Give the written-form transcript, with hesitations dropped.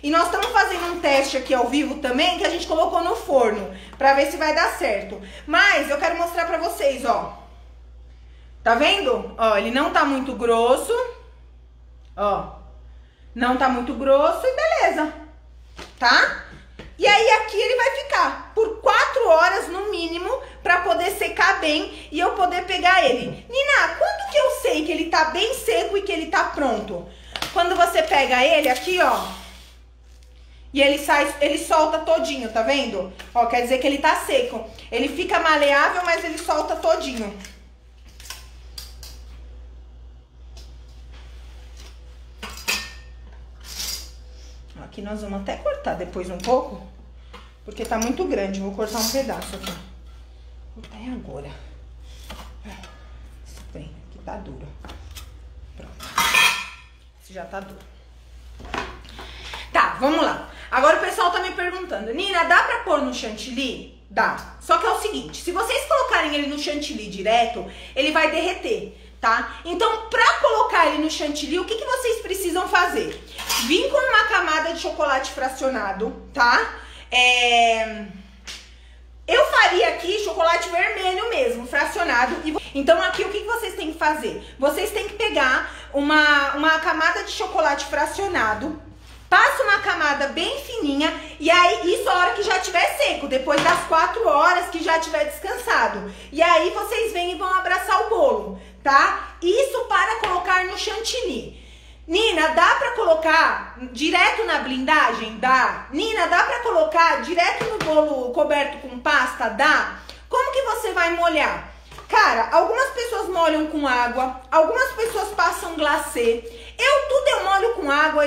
E nós estamos fazendo um teste aqui ao vivo também, que a gente colocou no forno, pra ver se vai dar certo. Mas eu quero mostrar pra vocês, ó. Tá vendo? Ó, ele não tá muito grosso. Ó, não tá muito grosso e beleza, tá? E aí aqui ele vai ficar por 4 horas no mínimo pra poder secar bem e eu poder pegar ele. Nina, quando que eu sei que ele tá bem seco e que ele tá pronto? Quando você pega ele aqui, ó, e ele solta todinho, tá vendo? Ó, quer dizer que ele tá seco. Ele fica maleável, mas ele solta todinho. Aqui nós vamos até cortar depois um pouco, porque tá muito grande. Vou cortar um pedaço aqui. Vou cortar agora. Isso bem, aqui tá duro. Pronto. Esse já tá duro. Tá, vamos lá. Agora o pessoal tá me perguntando, Nina, dá pra pôr no chantilly? Dá. Só que é o seguinte, se vocês colocarem ele no chantilly direto, ele vai derreter, tá? Então, pra colocar ele no chantilly, o que vocês precisam fazer? Vim com uma camada de chocolate fracionado, tá? Eu faria aqui chocolate vermelho mesmo, fracionado. Então aqui o que vocês têm que fazer? Vocês têm que pegar uma camada de chocolate fracionado, passa uma camada bem fininha, e aí isso a hora que já estiver seco, depois das 4 horas que já estiver descansado. E aí vocês vêm e vão abraçar o bolo, tá? Isso para colocar no chantilly. Nina, dá pra colocar direto na blindagem? Dá. Nina, dá pra colocar direto no bolo coberto com pasta? Dá. Como que você vai molhar? Cara, algumas pessoas molham com água, algumas pessoas passam glacê. Tudo eu molho com água,